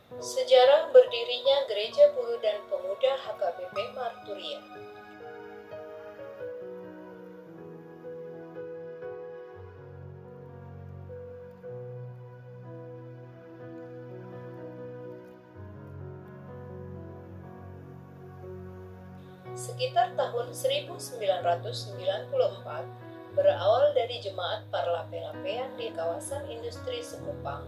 Sejarah berdirinya Gereja Buruh dan Pemuda HKBP Marturia. Sekitar tahun 1994, berawal dari jemaat Parlape-Lapean di kawasan industri Sekupang,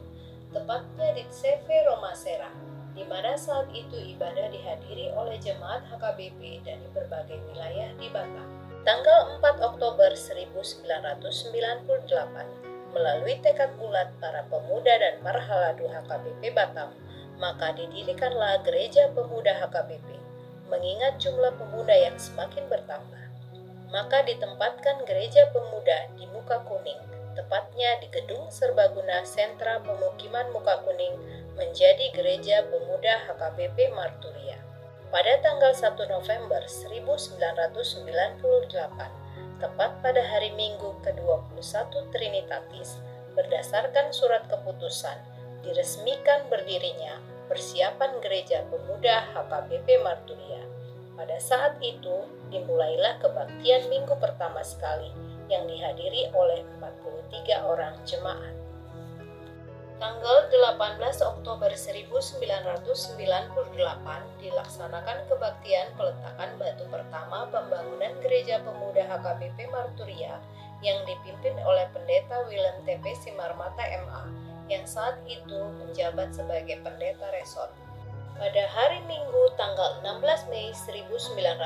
tepatnya di CV Romasera, di mana saat itu ibadah dihadiri oleh jemaat HKBP dari berbagai wilayah di Batam. Tanggal 4 Oktober 1998, melalui tekad bulat para pemuda dan marhaladu HKBP Batam, maka didirikanlah Gereja Pemuda HKBP. Mengingat jumlah pemuda yang semakin bertambah, maka ditempatkan Gereja Pemuda di Muka Kuning, tepatnya di Gedung Serbaguna Sentra Pemukiman Muka Kuning, menjadi Gereja Pemuda HKBP Marturia. Pada tanggal 1 November 1998, tepat pada hari Minggu ke-21 Trinitatis, berdasarkan surat keputusan, diresmikan berdirinya Persiapan Gereja Pemuda HKBP Marturia. Pada saat itu, dimulailah kebaktian minggu pertama sekali yang dihadiri oleh 43 orang jemaat. Tanggal 18 Oktober 1998 dilaksanakan kebaktian peletakan batu pertama pembangunan Gereja Pemuda HKBP Marturia yang dipimpin oleh Pendeta Willem TP Simarmata MA yang saat itu menjabat sebagai pendeta resort. Pada hari Minggu tanggal 16 Mei 1999,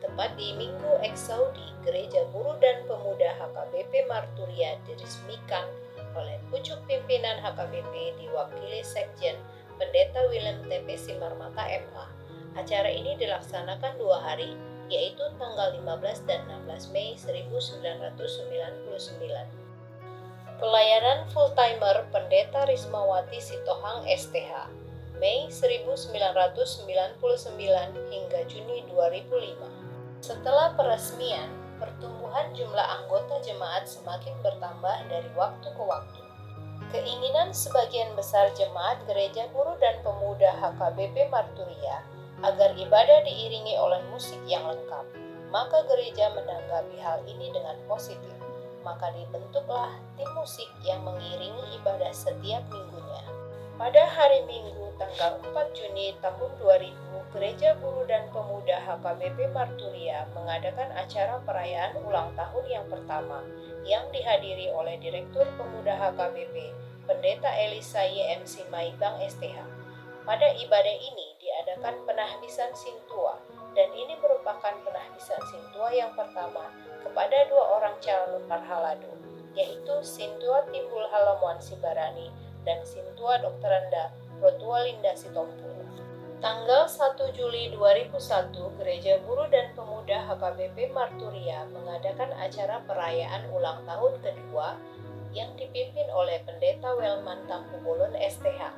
tepat di Minggu Eksaudi, Gereja Buruh dan Pemuda HKBP Marturia diresmikan oleh pucuk pimpinan HKBP diwakili Sekjen Pendeta Willem TP Simarmata MA. Acara ini dilaksanakan 2 hari, yaitu tanggal 15 dan 16 Mei 1999. Pelayanan full-timer Pendeta Rismawati Sitohang STH, Mei 1999 hingga Juni 2005. Setelah peresmian, pertumbuhan jumlah anggota jemaat semakin bertambah dari waktu ke waktu. Keinginan sebagian besar jemaat Gereja Buruh dan Pemuda HKBP Marturia agar ibadah diiringi oleh musik yang lengkap, maka gereja menanggapi hal ini dengan positif. Maka dibentuklah tim musik yang mengiringi ibadah setiap minggunya. Pada hari Minggu tanggal 4 Juni tahun 2000, Gereja Buruh dan Pemuda HKBP Marturia mengadakan acara perayaan ulang tahun yang pertama yang dihadiri oleh Direktur Pemuda HKBP, Pendeta Elisa YMC Maibang STH. Pada ibadah ini diadakan penahbisan sintua, dan ini merupakan penahbisan sintua yang pertama kepada 2 orang calon parhalado, yaitu Sintua Timbul Halamuan Sibarani dan Sintua Dr. Randa Rotualinda Sitompul. Tanggal 1 Juli 2001, Gereja Buruh dan Pemuda HKBP Marturia mengadakan acara perayaan ulang tahun kedua yang dipimpin oleh Pendeta Welman Tampubolon STH.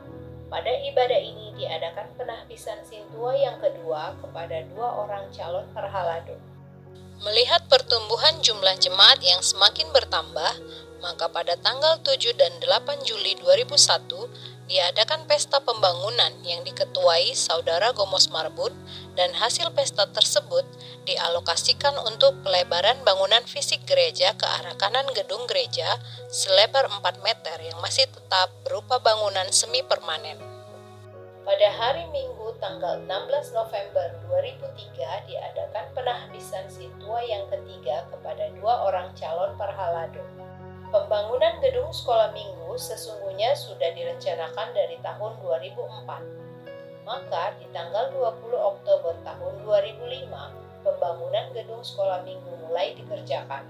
Pada ibadah ini diadakan penahbisan sintua yang kedua kepada 2 orang calon parhalado. Melihat pertumbuhan jumlah jemaat yang semakin bertambah, maka pada tanggal 7 dan 8 Juli 2001 diadakan pesta pembangunan yang diketuai Saudara Gomos Marbun, dan hasil pesta tersebut dialokasikan untuk pelebaran bangunan fisik gereja ke arah kanan gedung gereja selebar 4 meter yang masih tetap berupa bangunan semi permanen. Pada hari Minggu tanggal 16 November 2003 diadakan penahbisan sintua yang ketiga kepada 2 orang calon parhalado. Pembangunan gedung sekolah minggu sesungguhnya sudah direncanakan dari tahun 2004. Maka di tanggal 20 Oktober tahun 2005, pembangunan gedung sekolah minggu mulai dikerjakan.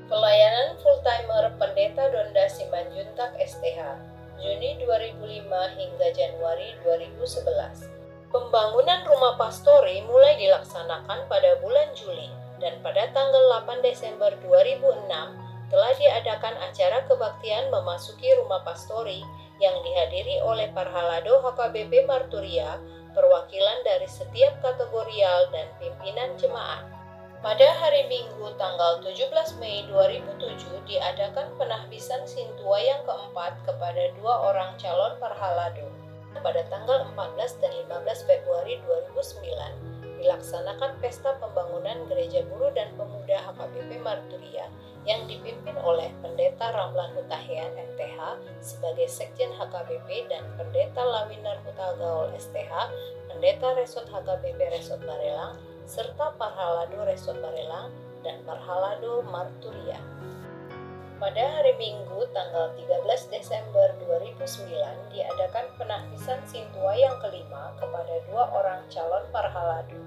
Pelayanan full-timer Pendeta Donda Simanjuntak STH, Juni 2005 hingga Januari 2011. Pembangunan rumah pastori mulai dilaksanakan pada bulan Juli, dan pada tanggal 8 Desember 2006 telah diadakan acara kebaktian memasuki rumah pastori yang dihadiri oleh parhalado HKBP Marturia, perwakilan dari setiap kategorial dan pimpinan jemaat. Pada hari Minggu tanggal 17 Mei 2007 diadakan penahbisan Sintua yang keempat kepada dua orang calon parhalado. Pada tanggal 14 dan 15 Februari 2009 dilaksanakan pesta pembangunan Gereja Guru dan Pemuda HKBP Marturia yang dipimpin oleh Pendeta Ramlan Hutahian MTH sebagai Sekjen HKBP dan Pendeta Lawinar Hutagaol STH, Pendeta Resort HKBP Resort Barelang, serta Parhalado Resort Barelang dan Parhalado Marturia. Pada hari Minggu tanggal 13 Desember 2009 diadakan penahbisan Sintua yang kelima kepada dua orang calon Parhalado.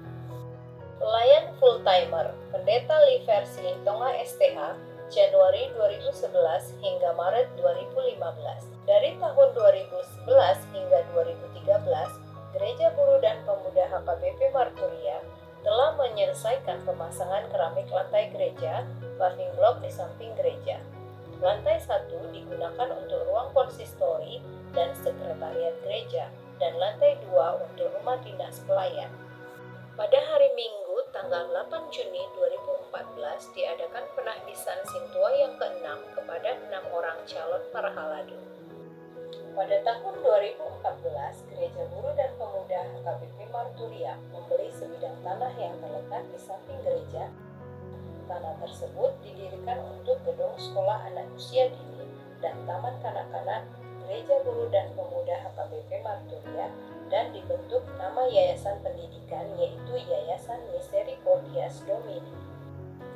Pelayan full-timer Pendeta Liver Silintonga STH Januari 2011 hingga Maret 2015. Dari tahun 2011 hingga 2013, Gereja Guru dan Pemuda HKBP Marturia telah menyelesaikan pemasangan keramik lantai gereja, paving block di samping gereja. Lantai 1 digunakan untuk ruang konsistori dan sekretariat gereja, dan lantai 2 untuk rumah dinas pelayan. Pada hari Minggu tanggal 8 Juni 2014 diadakan penahbisan Sintua yang ke-6 kepada 6 orang calon parhalado. Pada tahun 2014, Gereja Guru dan Pemuda HKBP Marturia membeli sebidang tanah yang terletak di samping gereja. Tanah tersebut didirikan untuk gedung sekolah anak usia dini dan taman kanak-kanak Gereja Guru dan Pemuda HKBP Marturia dan dibentuk nama yayasan pendidikan yaitu Yayasan Misericordias Domini.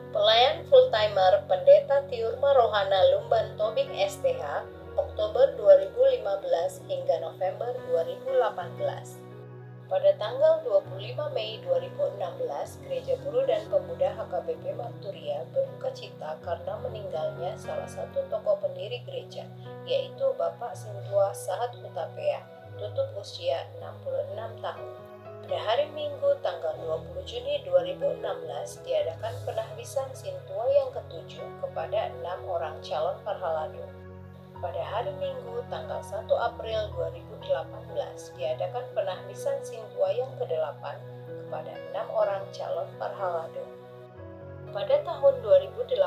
Pelayan full-timer Pendeta Tiurma Rohana Lumban Tobing STH Oktober 2015 hingga November 2018. Pada tanggal 25 Mei 2016, Gereja Guru dan Pemuda HKBP Marturia berduka cita karena meninggalnya salah satu tokoh pendiri gereja, yaitu Bapak Sintua Sahat Hutapea, tutup usia 66 tahun. Pada hari Minggu tanggal 20 Juni 2016 diadakan penahbisan Sintua yang ke-7 kepada 6 orang calon parhalado. Pada hari Minggu tanggal 1 April 2018 diadakan penahbisan Sintua yang ke-8 kepada 6 orang calon parhalado. Pada tahun 2018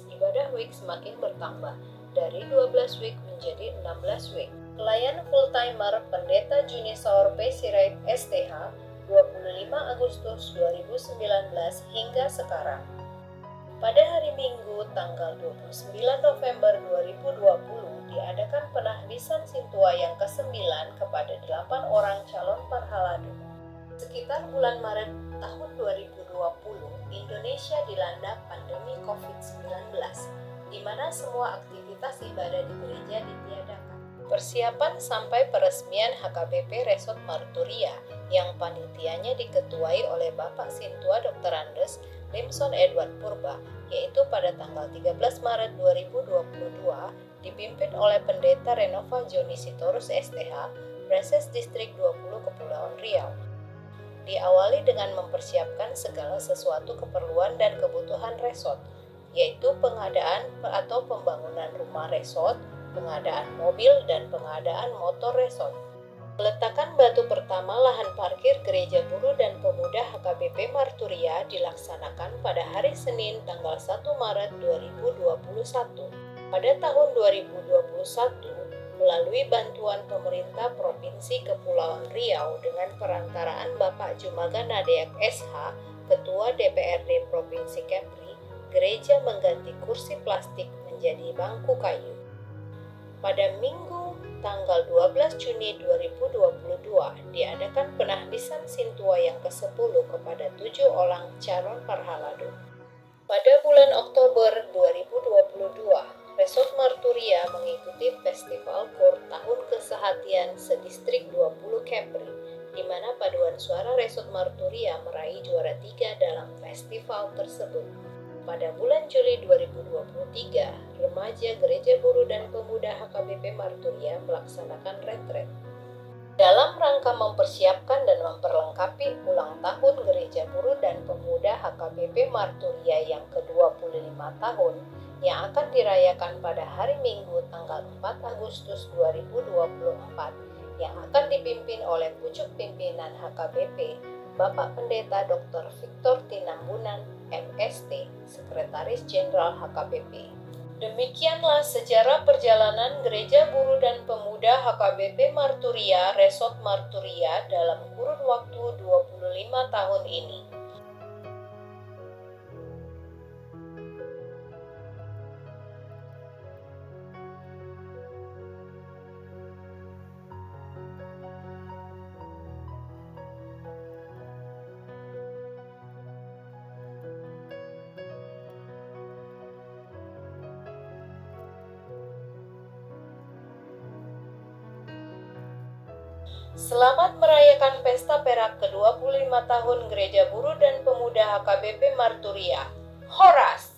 ibadah week semakin bertambah dari 12 week menjadi 16 week. Pelayan full-timer Pendeta Junisaur P. Sirait STH 25 Agustus 2019 hingga sekarang. Pada hari Minggu tanggal 29 November 2020 diadakan penahbisan Sintua yang ke-9 kepada 8 orang calon parhalado. Sekitar bulan Maret tahun 2020, Indonesia dilanda pandemi COVID-19, di mana semua aktivitas ibadah di gereja ditiadakan. Persiapan sampai peresmian HKBP Resort Marturia yang panitianya diketuai oleh Bapak Sintua Dr. Andes Limson Edward Purba, yaitu pada tanggal 13 Maret 2022, dipimpin oleh Pendeta Renova Joni Sitorus STH, Preses Distrik 20 Kepulauan Riau. Diawali dengan mempersiapkan segala sesuatu keperluan dan kebutuhan resort, yaitu pengadaan atau pembangunan rumah resort, pengadaan mobil, dan pengadaan motor resort. Peletakan batu pertama lahan parkir Gereja Guru dan Pemuda HKBP Marturia dilaksanakan pada hari Senin tanggal 1 Maret 2021. Pada tahun 2021, melalui bantuan pemerintah Provinsi Kepulauan Riau dengan perantaraan Bapak Jumaga Nadeak SH, Ketua DPRD Provinsi Kepri, gereja mengganti kursi plastik menjadi bangku kayu. Pada Minggu tanggal 12 Juni 2022 diadakan penahbisan Sintua yang ke-10 kepada 7 orang calon parhalado. Pada bulan Oktober 2022, Resort Marturia mengikuti Festival Kur Tahun Kesehatian Sedistrik 20 Kepri, di mana paduan suara Resort Marturia meraih juara 3 dalam festival tersebut. Pada bulan Juli 2023, remaja Gereja Guru dan Pemuda HKBP Marturia melaksanakan retret. Dalam rangka mempersiapkan dan memperlengkapi ulang tahun Gereja Guru dan Pemuda HKBP Marturia yang ke-25 tahun yang akan dirayakan pada hari Minggu tanggal 4 Agustus 2024 yang akan dipimpin oleh pucuk pimpinan HKBP Bapak Pendeta Dr. Victor Tinambunan, MST, Sekretaris Jenderal HKBP. Demikianlah sejarah perjalanan Gereja Buruh dan Pemuda HKBP Marturia Resort Marturia dalam kurun waktu 25 tahun ini. Selamat merayakan Pesta Perak ke-25 tahun Gereja Buruh dan Pemuda HKBP Marturia. Horas!